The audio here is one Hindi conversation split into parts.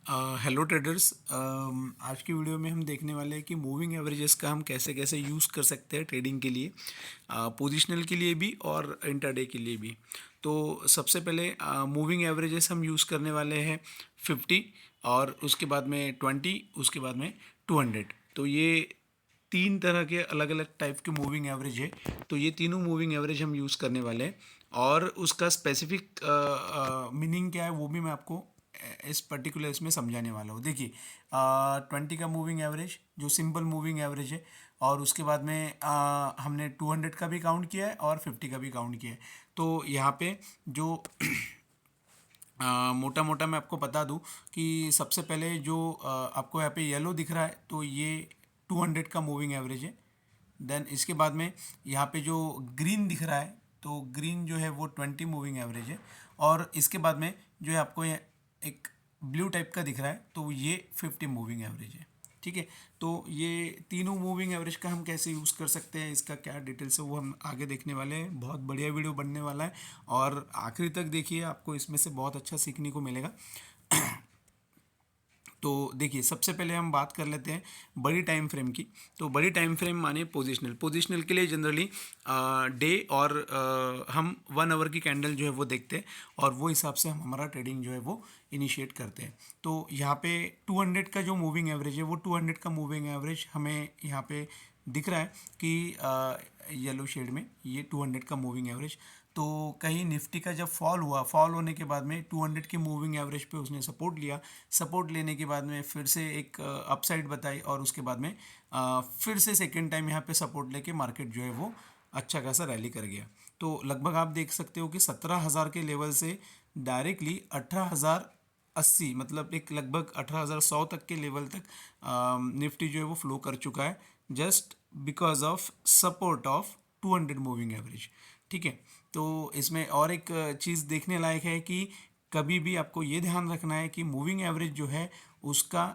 Hello traders. आज की वीडियो में हम देखने वाले हैं कि मूविंग एवरेजेस का हम कैसे कैसे यूज़ कर सकते हैं ट्रेडिंग के लिए, पोजिशनल के लिए भी और इंटरडे के लिए भी। तो सबसे पहले मूविंग एवरेजेस हम यूज़ करने वाले हैं 50, और उसके बाद में 20, उसके बाद में 200। तो ये तीन तरह के अलग अलग टाइप के मूविंग एवरेज है। तो ये तीनों मूविंग एवरेज हम यूज़ करने वाले हैं, और उसका स्पेसिफिक मीनिंग क्या है वो भी मैं आपको इस पर्टिकुलर इसमें समझाने वाला हूँ। देखिए, 20 का मूविंग एवरेज जो सिंपल मूविंग एवरेज है, और उसके बाद में हमने 200 का भी काउंट किया है और 50 का भी काउंट किया है। तो यहाँ पे जो मोटा मोटा मैं आपको बता दूं कि सबसे पहले जो आपको यहाँ पे येलो दिख रहा है, तो ये 200 का मूविंग एवरेज है। देन इसके बाद में यहाँ पे जो ग्रीन दिख रहा है, तो ग्रीन जो है वो 20 मूविंग एवरेज है। और इसके बाद में जो है आपको ये एक ब्लू टाइप का दिख रहा है, तो ये 50 मूविंग एवरेज है। ठीक है। तो ये तीनों मूविंग एवरेज का हम कैसे यूज़ कर सकते हैं, इसका क्या डिटेल्स है वो हम आगे देखने वाले हैं। बहुत बढ़िया वीडियो बनने वाला है, और आखिरी तक देखिए, आपको इसमें से बहुत अच्छा सीखने को मिलेगा। तो देखिए, सबसे पहले हम बात कर लेते हैं बड़ी टाइम फ्रेम की। तो बड़ी टाइम फ्रेम माने पोजिशनल के लिए जनरली डे और हम 1 आवर की कैंडल जो है वो देखते हैं, और वो हिसाब से हम हमारा ट्रेडिंग जो है वो इनिशिएट करते हैं। तो यहाँ पे 200 का जो मूविंग एवरेज है, वो 200 का मूविंग एवरेज हमें यहाँ पे दिख रहा है कि येलो शेड में ये 200 का मूविंग एवरेज। तो कहीं निफ्टी का जब फॉल हुआ, फॉल होने के बाद में 200 के मूविंग एवरेज पे उसने सपोर्ट लिया। सपोर्ट लेने के बाद में फिर से एक अपसाइड बताई, और उसके बाद में फिर से सेकेंड टाइम यहाँ पे सपोर्ट लेके मार्केट जो है वो अच्छा खासा रैली कर गया। तो लगभग आप देख सकते हो कि 17,000 के लेवल से डायरेक्टली 18,080, मतलब एक लगभग 18,100 तक के लेवल तक निफ्टी जो है वो फ्लो कर चुका है, just because of support of 200 moving average. ठीक है। तो इसमें और एक चीज़ देखने लायक है कि कभी भी आपको ये ध्यान रखना है कि मूविंग एवरेज जो है उसका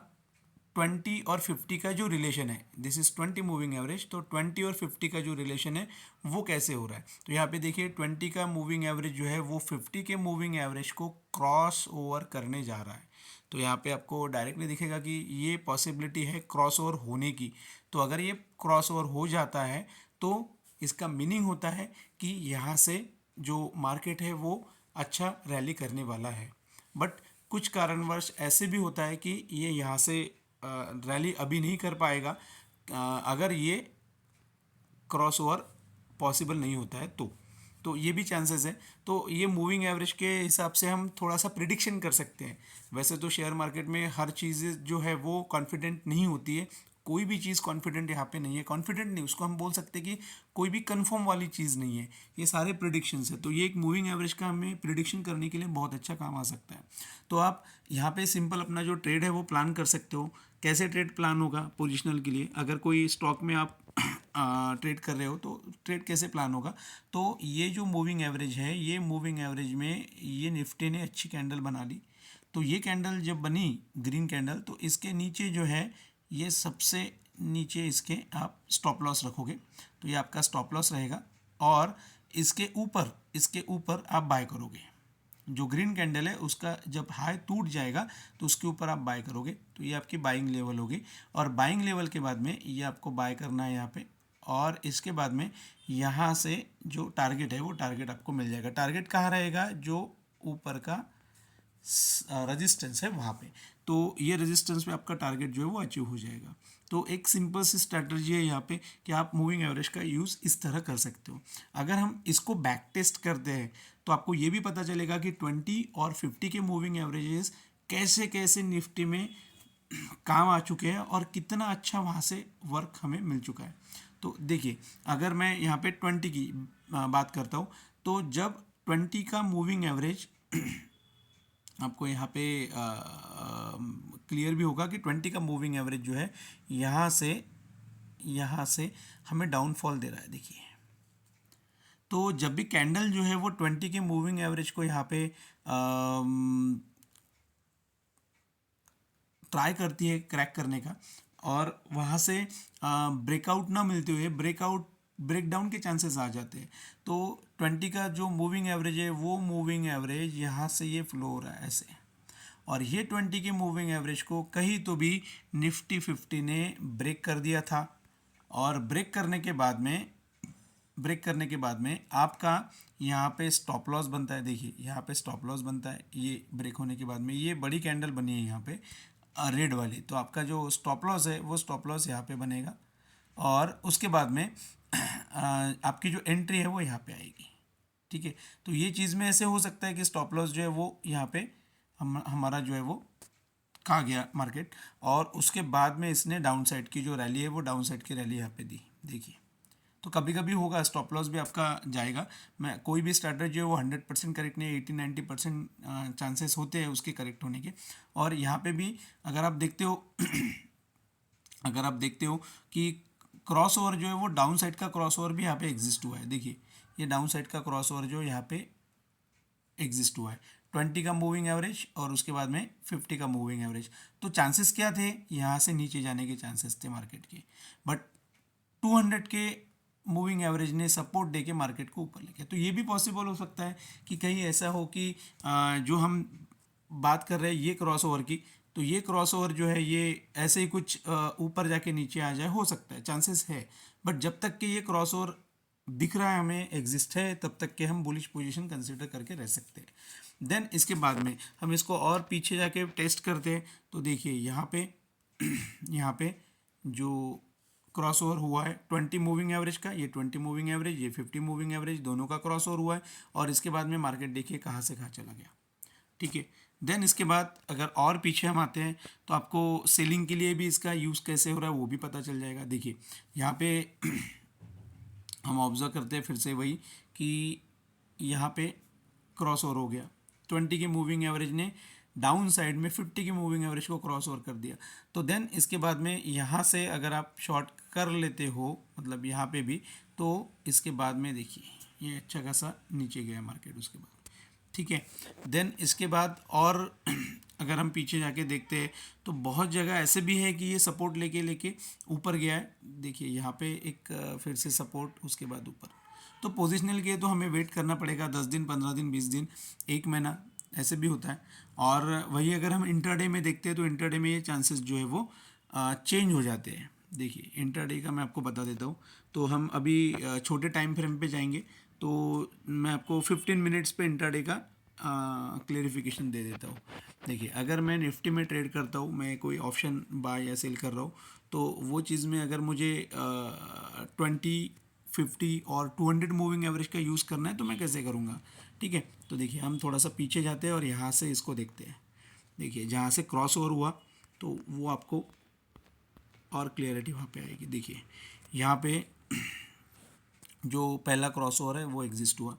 20 और 50 का जो रिलेशन है, दिस इज़ 20 मूविंग एवरेज, तो 20 और 50 का जो रिलेशन है वो कैसे हो रहा है। तो यहाँ पे देखिए, 20 का मूविंग एवरेज जो है वो 50 के मूविंग एवरेज को क्रॉस ओवर करने जा रहा है। तो यहाँ पे आपको डायरेक्टली दिखेगा कि ये पॉसिबिलिटी है क्रॉस ओवर होने की। तो अगर ये क्रॉस ओवर हो जाता है, तो इसका मीनिंग होता है कि यहाँ से जो मार्केट है वो अच्छा रैली करने वाला है। बट कुछ कारणवश ऐसे भी होता है कि ये यहाँ से रैली अभी नहीं कर पाएगा, अगर ये क्रॉस ओवर पॉसिबल नहीं होता है तो ये भी चांसेस है। तो ये मूविंग एवरेज के हिसाब से हम थोड़ा सा प्रिडिक्शन कर सकते हैं। वैसे तो शेयर मार्केट में हर चीज़ जो है वो कॉन्फिडेंट नहीं होती है, कोई भी चीज़ कॉन्फिडेंट यहाँ पे नहीं है। कॉन्फिडेंट नहीं, उसको हम बोल सकते हैं कि कोई भी कंफर्म वाली चीज़ नहीं है, ये सारे प्रिडिक्शंस है। तो ये एक मूविंग एवरेज का हमें प्रिडिक्शन करने के लिए बहुत अच्छा काम आ सकता है। तो आप यहाँ पे सिंपल अपना जो ट्रेड है वो प्लान कर सकते हो। कैसे ट्रेड प्लान होगा पोजिशनल के लिए, अगर कोई स्टॉक में आप ट्रेड कर रहे हो तो ट्रेड कैसे प्लान होगा। तो ये जो मूविंग एवरेज है, ये मूविंग एवरेज में ये निफ्टी ने अच्छी कैंडल बना ली। तो ये कैंडल जब बनी, ग्रीन कैंडल, तो इसके नीचे जो है, ये सबसे नीचे इसके आप स्टॉप लॉस रखोगे, तो ये आपका स्टॉप लॉस रहेगा। और इसके ऊपर आप बाय करोगे। जो ग्रीन कैंडल है उसका जब हाई टूट जाएगा, तो उसके ऊपर आप बाय करोगे, तो ये आपकी बाइंग लेवल होगी। और बाइंग लेवल के बाद में ये आपको बाय करना है यहाँ पे, और इसके बाद में यहाँ से जो टारगेट है वो टारगेट आपको मिल जाएगा। टारगेट कहाँ रहेगा, जो ऊपर का रेजिस्टेंस है वहाँ पे। तो ये रेजिस्टेंस पे आपका टारगेट जो है वो अचीव हो जाएगा। तो एक सिंपल सी स्ट्रैटेजी है यहाँ पे कि आप मूविंग एवरेज का यूज़ इस तरह कर सकते हो। अगर हम इसको बैक टेस्ट करते हैं, तो आपको ये भी पता चलेगा कि 20 और 50 के मूविंग एवरेजेस कैसे कैसे निफ्टी में काम आ चुके हैं, और कितना अच्छा वहाँ से वर्क हमें मिल चुका है। तो देखिए, अगर मैं यहाँ पे 20 की बात करता हूँ, तो जब 20 का मूविंग एवरेज आपको यहाँ पे क्लियर भी होगा कि 20 का मूविंग एवरेज जो है यहाँ से हमें डाउनफॉल दे रहा है। देखिए, तो जब भी कैंडल जो है वो 20 के मूविंग एवरेज को यहाँ पे ट्राई करती है क्रैक करने का, और वहाँ से ब्रेकआउट ना मिलते हुए ब्रेकडाउन के चांसेस आ जाते हैं। तो 20 का जो मूविंग एवरेज है, वो मूविंग एवरेज यहाँ से ये फ्लो हो रहा है ऐसे, और ये 20 के मूविंग एवरेज को कहीं तो भी निफ्टी 50 ने ब्रेक कर दिया था। और ब्रेक करने के बाद में आपका यहाँ पे स्टॉप लॉस बनता है। देखिए यहाँ पे स्टॉप लॉस बनता है, ये ब्रेक होने के बाद में ये बड़ी कैंडल बनी है यहाँ पे रेड वाली, तो आपका जो स्टॉप लॉस है वो स्टॉप लॉस यहाँ पे बनेगा। और उसके बाद में आपकी जो एंट्री है वो यहाँ पे आएगी। ठीक है, तो ये चीज़ में ऐसे हो सकता है कि स्टॉप लॉस जो है वो यहाँ पे हमारा जो है वो खा गया मार्केट, और उसके बाद में इसने डाउन साइड की जो रैली है वो डाउन साइड की रैली यहाँ पे दी। देखिए, तो कभी कभी होगा स्टॉप लॉस भी आपका जाएगा। मैं कोई भी स्ट्रैटेजी है वो 100% करेक्ट नहीं है, 80-90% चांसेस होते हैं उसके करेक्ट होने के। और यहाँ पे भी अगर आप देखते हो अगर आप देखते हो कि क्रॉस ओवर जो है वो डाउन साइड का क्रॉस ओवर भी यहाँ पे एग्जिस्ट हुआ है। देखिए, ये डाउन साइड का क्रॉस ओवर जो यहाँ पे एग्जिस्ट हुआ है, 20 का मूविंग एवरेज और उसके बाद में 50 का मूविंग एवरेज। तो चांसेस क्या थे, यहाँ से नीचे जाने के चांसेस थे मार्केट के, बट 200 के मूविंग एवरेज ने सपोर्ट दे के मार्केट को ऊपर लेके। तो ये भी पॉसिबल हो सकता है कि कहीं ऐसा हो कि जो हम बात कर रहे हैं ये क्रॉस ओवर की, तो ये क्रॉस ओवर जो है ये ऐसे ही कुछ ऊपर जाके नीचे आ जाए, हो सकता है, चांसेस है। बट जब तक कि ये क्रॉस ओवर दिख रहा है हमें, एग्जिस्ट है, तब तक के हम बुलिश पोजीशन कंसिडर करके रह सकते हैं। देन इसके बाद में हम इसको और पीछे जाके टेस्ट करते हैं। तो देखिए यहाँ पे यहाँ पे जो क्रॉस ओवर हुआ है 20 मूविंग एवरेज का, ये 20 मूविंग एवरेज, ये 50 मूविंग एवरेज, दोनों का क्रॉस ओवर हुआ है। और इसके बाद में मार्केट देखिए कहाँ से कहाँ चला गया। ठीक है, देन इसके बाद अगर और पीछे हम आते हैं तो आपको सेलिंग के लिए भी इसका यूज़ कैसे हो रहा है वो भी पता चल जाएगा। देखिए यहाँ पे हम ऑब्जर्व करते हैं फिर से वही कि यहाँ पे क्रॉस ओवर हो गया, 20 के मूविंग एवरेज ने डाउन साइड में 50 के मूविंग एवरेज को क्रॉस ओवर कर दिया। तो देन इसके बाद में यहाँ से अगर आप शॉर्ट कर लेते हो, मतलब यहाँ पे भी, तो इसके बाद में देखिए ये अच्छा खासा नीचे गया मार्केट उसके बाद। ठीक है, देन इसके बाद और अगर हम पीछे जाके देखते हैं तो बहुत जगह ऐसे भी है कि ये सपोर्ट लेके लेके ऊपर गया है। देखिए यहाँ पे एक फिर से सपोर्ट, उसके बाद ऊपर। तो पोजिशनल के तो हमें वेट करना पड़ेगा 10 दिन, 15 दिन, 20 दिन, एक महीना, ऐसे भी होता है। और वही अगर हम इंट्राडे में देखते हैं तो इंट्राडे में ये चांसेस जो है वो चेंज हो जाते हैं। देखिए इंट्राडे का मैं आपको बता देता हूँ। तो हम अभी छोटे टाइम फ्रेम पे जाएंगे, तो मैं आपको 15 मिनट्स पे इंट्राडे का क्लेरिफिकेशन दे देता हूँ। देखिए अगर मैं निफ्टी में ट्रेड करता हूँ, मैं कोई ऑप्शन बाय या सेल कर रहा हूँ, तो वो चीज़ में अगर मुझे 20, 50 और 200 मूविंग एवरेज का यूज़ करना है तो मैं कैसे करूँगा। ठीक है, तो देखिए हम थोड़ा सा पीछे जाते हैं और यहाँ से इसको देखते हैं। देखिए जहाँ से क्रॉस ओवर हुआ तो वो आपको और क्लियरिटी वहाँ पे आएगी। देखिए यहाँ पे जो पहला क्रॉस ओवर है वो एग्जिस्ट हुआ,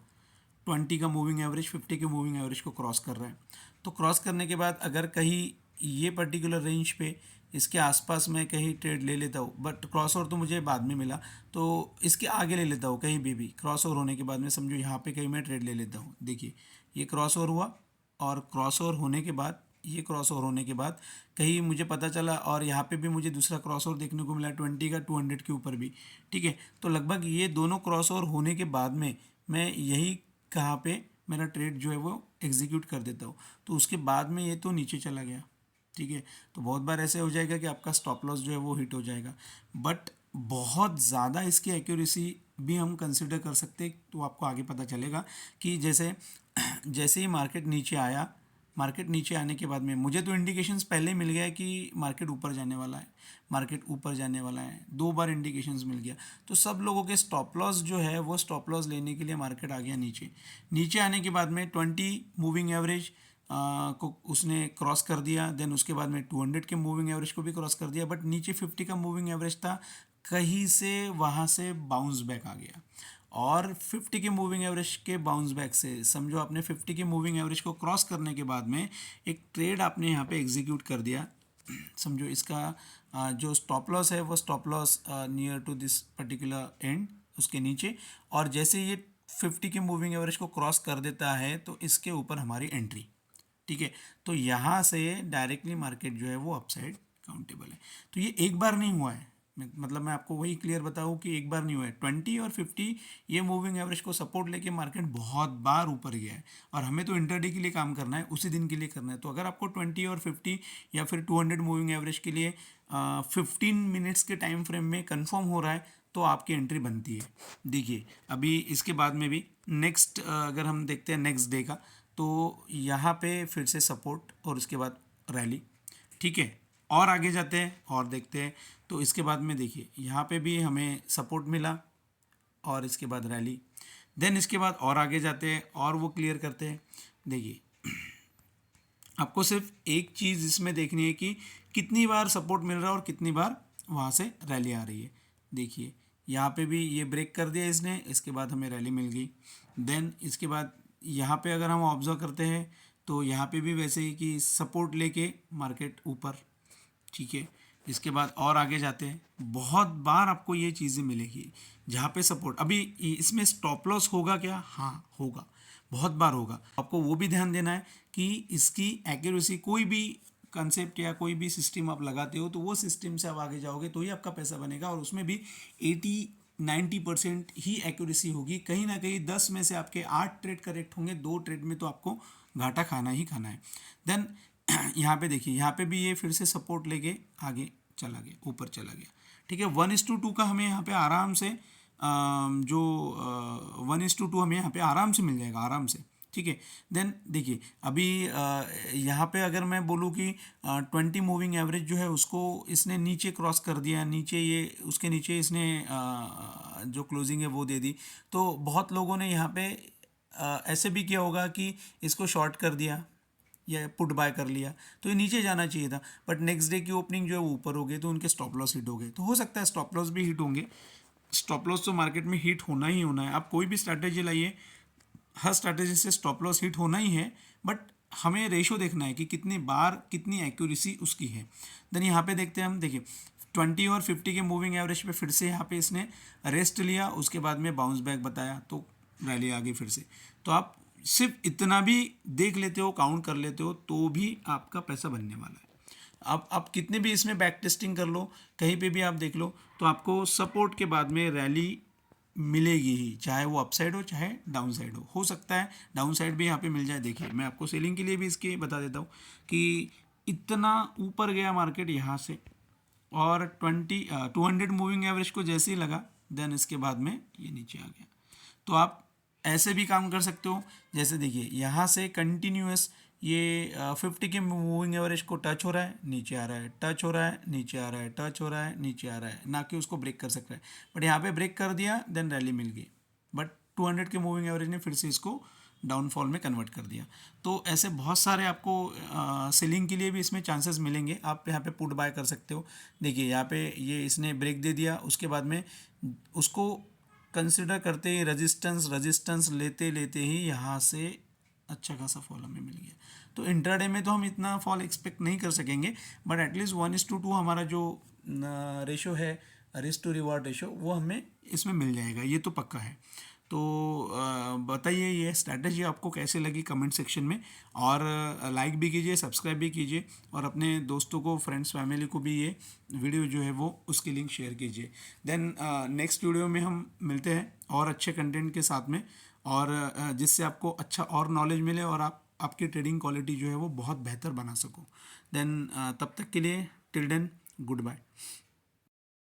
20 का मूविंग एवरेज 50 के मूविंग एवरेज को क्रॉस कर रहा है। तो क्रॉस करने के बाद अगर कहीं ये पर्टिकुलर रेंज पे इसके आसपास मैं कहीं ट्रेड ले लेता हूँ, बट क्रॉस ओवर तो मुझे बाद में मिला, तो इसके आगे ले लेता हूँ कहीं भी क्रॉस ओवर होने के बाद में, समझो यहाँ पे कहीं मैं ट्रेड ले लेता हूँ। देखिए ये क्रॉस ओवर हुआ और क्रॉस ओवर होने के बाद, ये क्रॉस ओवर होने के बाद कहीं मुझे पता चला और यहाँ पे भी मुझे दूसरा क्रॉस ओवर देखने को मिला 20 का 200 के ऊपर भी। ठीक है, तो लगभग ये दोनों क्रॉस ओवर होने के बाद में मैं यही कहाँ पे मेरा ट्रेड जो है वो एग्जीक्यूट कर देता हूँ। तो उसके बाद में ये तो नीचे चला गया। ठीक है, तो बहुत बार ऐसे हो जाएगा कि आपका स्टॉप लॉस जो है वो हिट हो जाएगा, बट बहुत ज़्यादा इसकी एक्यूरेसी भी हम कंसिडर कर सकते हैं। तो आपको आगे पता चलेगा कि जैसे जैसे ही मार्केट नीचे आया, मार्केट नीचे आने के बाद में मुझे तो इंडिकेशंस पहले ही मिल गया कि मार्केट ऊपर जाने वाला है, मार्केट ऊपर जाने वाला है, 2 बार इंडिकेशंस मिल गया। तो सब लोगों के स्टॉप लॉस जो है वो स्टॉप लॉस लेने के लिए मार्केट आ गया नीचे। नीचे आने के बाद में 20 मूविंग एवरेज को उसने क्रॉस कर दिया, देन उसके बाद में 200 के मूविंग एवरेज को भी क्रॉस कर दिया, बट नीचे 50 का मूविंग एवरेज था, कहीं से वहाँ से बाउंस बैक आ गया। और 50 के मूविंग एवरेज के बाउंस बैक से समझो आपने 50 के मूविंग एवरेज को क्रॉस करने के बाद में एक ट्रेड आपने यहाँ पे एग्जीक्यूट कर दिया। समझो इसका जो स्टॉप लॉस है वो stop loss near to this particular end, उसके नीचे, और जैसे ये 50 के मूविंग एवरेज को क्रॉस कर देता है तो इसके ऊपर हमारी एंट्री। ठीक है, तो यहाँ से डायरेक्टली मार्केट जो है वो अपसाइड काउंटेबल है। तो ये एक बार नहीं हुआ है, मतलब मैं आपको वही क्लियर बताऊँ कि एक बार नहीं हुआ है, 20 और 50 ये मूविंग एवरेज को सपोर्ट लेके मार्केट बहुत बार ऊपर गया है, और हमें तो इंटरडे के लिए काम करना है, उसी दिन के लिए करना है। तो अगर आपको 20 और 50 या फिर 200 मूविंग एवरेज के लिए 15 मिनट्स के टाइम फ्रेम में कंफर्म हो रहा है तो आपकी एंट्री बनती है। देखिए अभी इसके बाद में भी नेक्स्ट अगर हम देखते हैं नेक्स्ट डे का, तो यहाँ पे फिर से सपोर्ट और उसके बाद रैली, ठीक है। और आगे जाते हैं और देखते हैं, तो इसके बाद में देखिए यहाँ पे भी हमें सपोर्ट मिला और इसके बाद रैली, देन इसके बाद और आगे जाते हैं और वो क्लियर करते हैं। देखिए आपको सिर्फ एक चीज़ इसमें देखनी है कि कितनी बार सपोर्ट मिल रहा है और कितनी बार वहाँ से रैली आ रही है। देखिए यहाँ पे भी ये ब्रेक कर दिया इसने, इसके बाद हमें रैली मिल गई। देन इसके बाद यहाँ पे अगर हम ऑब्जर्व करते हैं तो यहाँ पे भी वैसे ही कि सपोर्ट लेके मार्केट ऊपर, ठीक है। इसके बाद और आगे जाते हैं, बहुत बार आपको ये चीज़ें मिलेगी जहाँ पे सपोर्ट, अभी इसमें स्टॉप लॉस होगा क्या? हाँ होगा, बहुत बार होगा। आपको वो भी ध्यान देना है कि इसकी एक्यूरेसी, कोई भी कंसेप्ट या कोई भी सिस्टम आप लगाते हो तो वो सिस्टम से आप आगे जाओगे तो ही आपका पैसा बनेगा, और उसमें भी 80-90% ही एक्यूरेसी होगी। कहीं ना कहीं 10 में से आपके 8 ट्रेड करेक्ट होंगे, 2 ट्रेड में तो आपको घाटा खाना ही खाना है। देन यहाँ पे देखिए, यहाँ पे भी ये फिर से सपोर्ट लेके आगे चला गया, ऊपर चला गया, ठीक है। 1:2 का हमें यहाँ पे आराम से जो 1:2 हमें यहाँ पे आराम से मिल जाएगा, आराम से, ठीक है। देन देखिए अभी यहाँ पे अगर मैं बोलूँ कि 20 मूविंग एवरेज जो है उसको इसने नीचे क्रॉस कर दिया, नीचे ये उसके नीचे इसने जो क्लोजिंग है वो दे दी, तो बहुत लोगों ने यहाँ पे ऐसे भी किया होगा कि इसको शॉर्ट कर दिया या पुट बाय कर लिया, तो ये नीचे जाना चाहिए था, बट नेक्स्ट डे की ओपनिंग जो है वो ऊपर हो गई तो उनके स्टॉप लॉस हिट हो गए। तो हो सकता है स्टॉप लॉस भी हिट होंगे, स्टॉप लॉस तो मार्केट में हिट होना ही होना है। आप कोई भी स्ट्रैटेजी लाइए, हर स्ट्रैटेजी से स्टॉप लॉस हिट होना ही है, बट हमें रेशो देखना है कि कितनी बार कितनी एक्यूरेसी उसकी है। देन यहाँ पे देखते हैं हम, देखिए 20 और 50 के मूविंग एवरेज पे फिर से यहाँ पे इसने रेस्ट लिया, उसके बाद में बाउंस बैक बताया तो रैली आ गई फिर से। तो आप सिर्फ इतना भी देख लेते हो, काउंट कर लेते हो, तो भी आपका पैसा बनने वाला है। अब आप कितने भी इसमें बैक टेस्टिंग कर लो, कहीं पे भी आप देख लो, तो आपको सपोर्ट के बाद में रैली मिलेगी ही, चाहे वो अपसाइड हो चाहे डाउन साइड हो सकता है डाउन साइड भी यहाँ पे मिल जाए। देखिए मैं आपको सेलिंग के लिए भी इसके बता देता हूँ कि इतना ऊपर गया मार्केट यहाँ से, और 200 मूविंग एवरेज को जैसे ही लगा, देन इसके बाद में ये नीचे आ गया। तो आप ऐसे भी काम कर सकते हो, जैसे देखिए यहाँ से कंटिन्यूस ये 50 के मूविंग एवरेज को टच हो रहा है, नीचे आ रहा है, टच हो रहा है, नीचे आ रहा है, टच हो रहा है, नीचे आ रहा है, ना कि उसको ब्रेक कर सकता है, बट यहाँ पे ब्रेक कर दिया, देन रैली मिल गई, बट 200 के मूविंग एवरेज ने फिर से इसको डाउनफॉल में कन्वर्ट कर दिया। तो ऐसे बहुत सारे आपको सेलिंग के लिए भी इसमें चांसेस मिलेंगे, आप यहाँ पे पुट बाय कर सकते हो। देखिए यहाँ पे ये इसने ब्रेक दे दिया, उसके बाद में उसको कंसिडर करते ही रेजिस्टेंस लेते लेते ही यहाँ से अच्छा खासा फॉल हमें मिल गया। तो इंट्राडे में तो हम इतना फॉल एक्सपेक्ट नहीं कर सकेंगे, बट एटलीस्ट 1:2 हमारा जो रेशो है, रिस्क टू रिवार्ड रेशो, वो हमें इसमें मिल जाएगा, ये तो पक्का है। तो बताइए ये स्ट्रैटेजी आपको कैसे लगी कमेंट सेक्शन में, और लाइक भी कीजिए, सब्सक्राइब भी कीजिए, और अपने दोस्तों को, फ्रेंड्स, फैमिली को भी ये वीडियो जो है वो उसकी लिंक शेयर कीजिए। देन नेक्स्ट वीडियो में हम मिलते हैं और अच्छे कंटेंट के साथ में, और जिससे आपको अच्छा और नॉलेज मिले और आप आपकी ट्रेडिंग क्वालिटी जो है वो बहुत बेहतर बना सको। देन तब तक के लिए टिल देन गुड बाय।